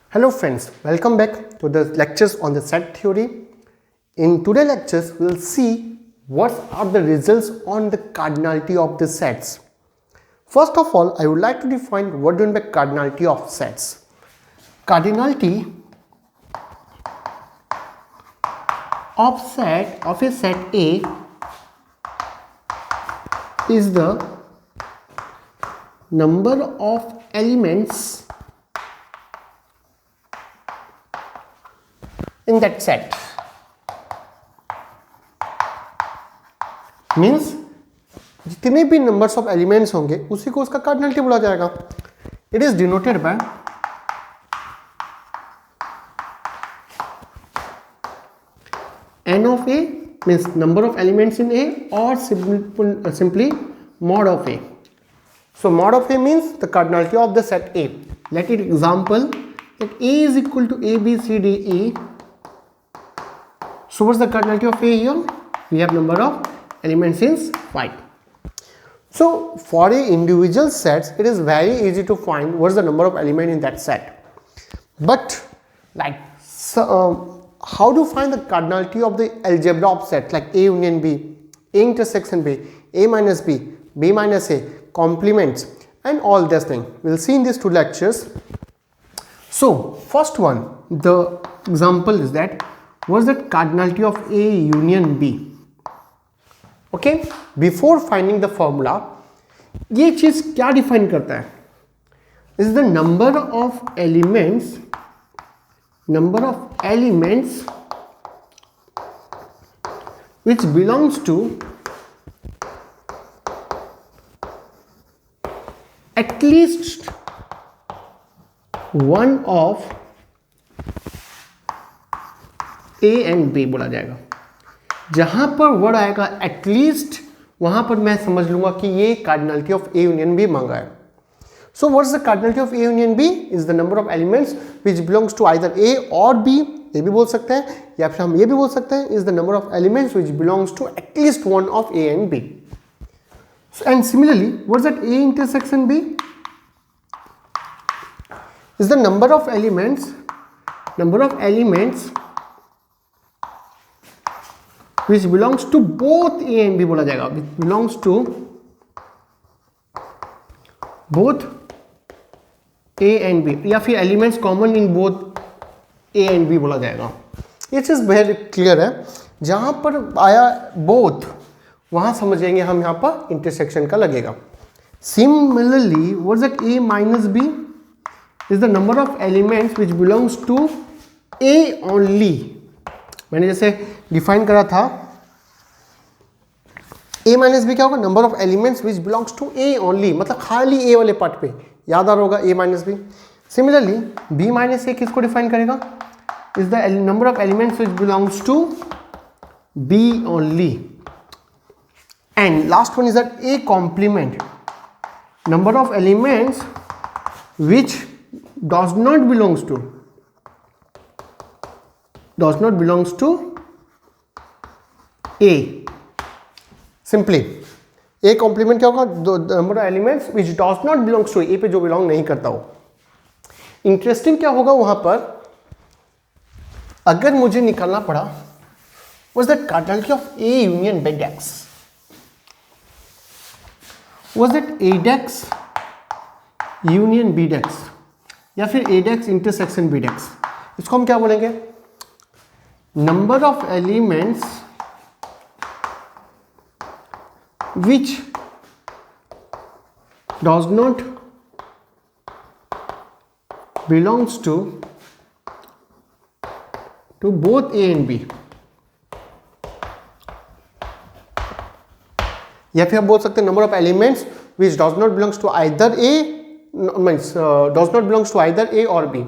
Hello friends, welcome back to the lectures on the set theory. In today's lectures, we will see what are the results on the cardinality of the sets. First of all, I would like to define what do you mean by cardinality of sets. Cardinality of a set A is the number of elements in that set. Means जितने भी numbers of elements होंगे उसी को उसका cardinality बोला जाएगा. It is denoted by n of a means number of elements in A or simply mod of A. So mod of A means the cardinality of the set A. Let it example that A is equal to A, B, C, D, E. So what's the cardinality of A here? We have number of elements is 5. So for a individual sets, it is very easy to find what's the number of element in that set. But like how to find the cardinality of the algebra of set like A union B, A intersection B, A minus B, B minus A, complements and all this thing. We'll see in these two lectures. So first one, the example is that what's the cardinality of A union B. Okay, before finding the formula, ये चीज क्या define करता है? Is the number of elements which belongs to at least one of A and B बोला जाएगा. जहां पर word आएगा एटलीस्ट वहां पर मैं समझ लूंगा कि ये cardinality of A union B मांगा है. So what is the cardinality of A union B? Is the number of elements which belongs to either A or B. ये भी बोल सकते हैं या फिर हम ये भी बोल सकते हैं is the number of elements which belongs to at least one of A and B. And similarly what is that A intersection B? Is the number of elements which belongs to both A and B बोला जाएगा. which belongs to both A and B या फिर elements common in both A and B बोला जाएगा. ये चीज़ very clear है. जहाँ पर आया both वहाँ समझ जाएंगे हम यहाँ पर intersection का लगेगा. Similarly, what is that A minus B? is the number of elements which belongs to A only. मैंने जैसे डिफाइन करा था A माइनस बी क्या होगा? Number of elements which belongs to A only, मतलब खाली A वाले पार्ट पे याद आ रहा होगा A minus B. Similarly B minus A किसको डिफाइन करेगा? Is the number of elements which belongs to B only. And last one is that A complement, number of elements which does not belongs to A. Simply A complement क्या होगा? Number of elements which does not belongs to A पे जो belong नहीं करता हो. Interesting क्या होगा वहां पर, अगर मुझे निकालना पड़ा what is the cardinality of A union B dash. What is that A dash union B dash या फिर A dash intersection B dash. इसको हम क्या बोलेंगे? number of elements which does not belongs to both A and B. या फिर हम बोल सकते हैं number of elements which does not belongs to either A means does not belongs to either A or B.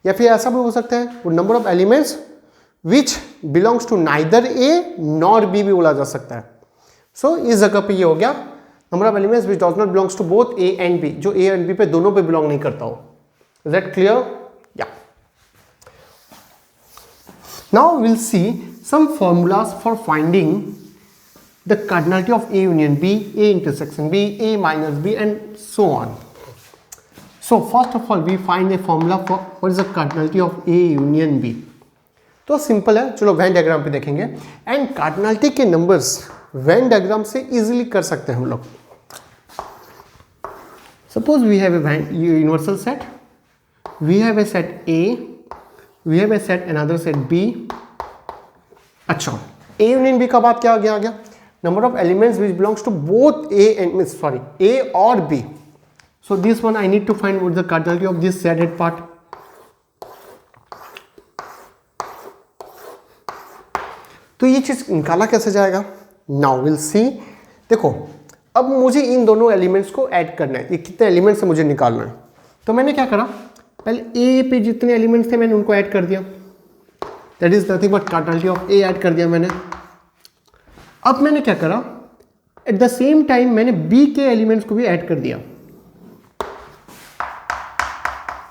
या फिर ऐसा भी हो सकता है number of elements which belongs to neither A nor B भी बोला जा सकता है. So इस जगह पे ये हो गया number of elements which does not belongs to both A and B, जो A and B पे दोनों पे belong नहीं करता हो. Is that clear? Yeah. Now we'll see some formulas for finding the cardinality of A union B, A intersection B, A minus B and so on. So first of all we find a formula for what is the cardinality of A union B. तो simple है, चलो Venn diagram पे देखेंगे. And cardinality के numbers Venn diagram से easily कर सकते हैं हम लोग. Suppose we have a universal set, we have a set A, we have a set another set B. अच्छा, A यूनियन B का बात क्या आ गया? Number of elements which belongs to both A और B. So this one I need to find what is the cardinality of this shaded part. तो ये चीज निकाला कैसे जाएगा? Now we'll see. देखो, अब मुझे इन दोनों एलिमेंट्स को ऐड करना है. ये कितने एलिमेंट्स है मुझे निकालना है. तो मैंने क्या करा, पहले A पे जितने एलिमेंट्स थे मैंने उनको ऐड कर दिया. That is nothing but cardinality of A add कर दिया मैंने. अब मैंने क्या करा, एट द सेम टाइम मैंने B के एलिमेंट्स को भी ऐड कर दिया.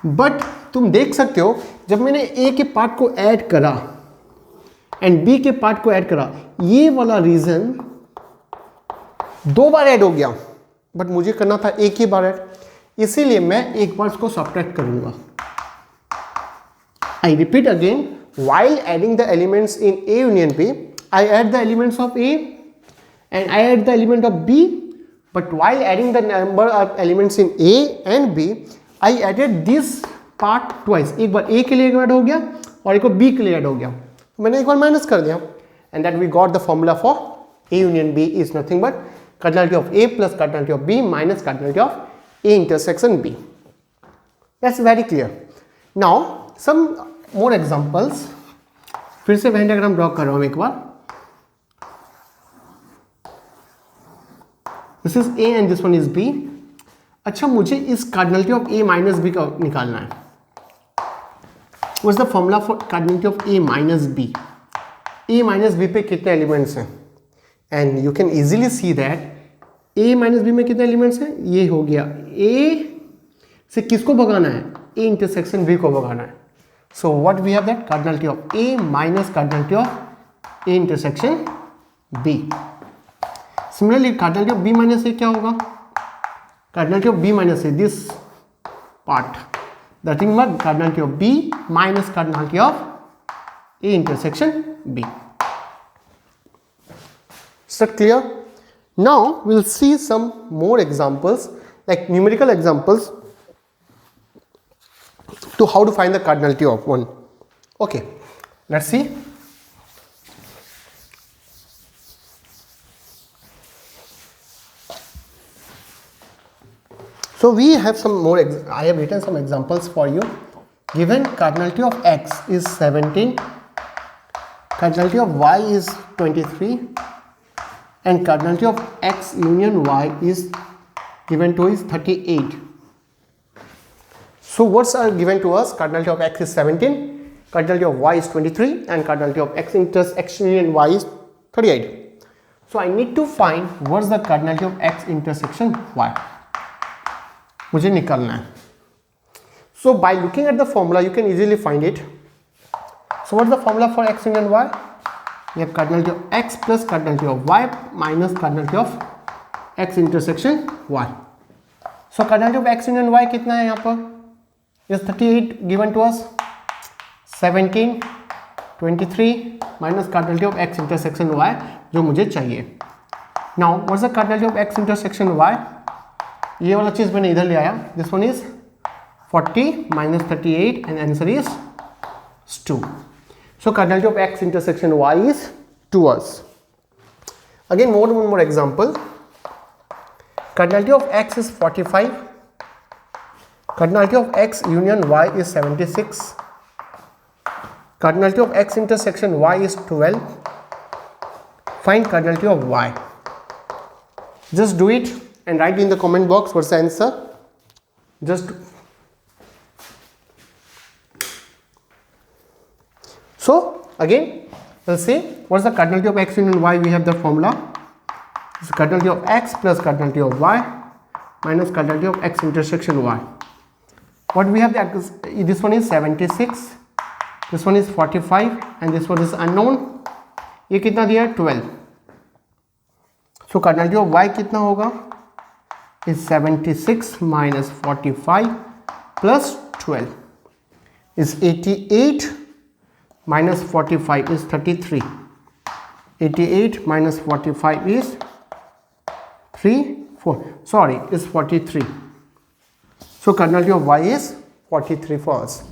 बट तुम देख सकते हो जब मैंने A के पार्ट को ऐड करा एंड B के पार्ट को ऐड करा, ये वाला रीजन 2 बार ऐड हो गया, बट मुझे करना था एक ही बार ऐड, इसीलिए मैं एक बार इसको सब्ट्रैक्ट करूंगा. I repeat again, while adding the elements in A union B, I add the elements of A and I add the element of B, but while adding the number of elements in A and B, I added this part twice. एक बार A के लिए add हो गया और एक बार B के लिए add हो गया, तो मैंने एक बार माइनस कर दिया. And that we got the formula for A union B is nothing but cardinality of A plus cardinality of B minus cardinality of A intersection B. That's very clear. Now some more examples. फिर से Venn diagram draw कर रहा हूं एक बार. This is A and this one is B. अच्छा, मुझे इस cardinality of A minus B का निकालना है. What's the formula for cardinality of A minus B? A minus B पे कितने एलिमेंट्स हैं? And you can easily see that A minus B में कितने एलिमेंट्स हैं. ये हो गया. A से किसको भगाना है? A इंटरसेक्शन B को भगाना है. So what we have that cardinality of A minus cardinality of A intersection B. Similarly, cardinality of B minus A क्या होगा? Cardinality of B minus A, this part. The thing but cardinality of B minus cardinality of A intersection B. Is that clear? Now we'll see some more examples, like numerical examples, to how to find the cardinality of one. Okay, let's see. So we have some more, I have written some examples for you. Given cardinality of X is 17, cardinality of Y is 23, and cardinality of X union Y is given to is 38. So what's are given to us? Cardinality of X is 17, cardinality of Y is 23, and cardinality of X intersection union Y is 38. So I need to find what's the cardinality of X intersection Y. मुझे निकालना है. So by looking at the formula you can easily find it. So what's the formula for X union Y? You have cardinality of X plus cardinality of Y minus cardinality of X intersection Y. So cardinality of X union Y कितना है यहाँ पर? Is 38 given to us. 17, 23 minus cardinality of X intersection Y जो मुझे चाहिए. Now what's the cardinality of X intersection Y? ये वाला चीज मैंने इधर ले आया. This one is 40 minus 38 and answer is 2. So cardinality of X intersection Y is 2 us. Again one more example. Cardinality of X is 45. Cardinality of X union Y is 76. Cardinality of X intersection Y is 12. Find cardinality of Y. Just do it and write in the comment box what's the answer. Just so again we'll see what's the cardinality of X union Y. We have the formula. It's cardinality of X plus cardinality of Y minus cardinality of X intersection Y. What we have, this one is 76, this one is 45 and this one is unknown. ये कितना दिया है? 12. So cardinality of Y कितना होगा? Is 76 minus 45 plus 12 is 88 minus 45 is 33. 88 minus 45 is 43. So cardinality of y is 43 for us.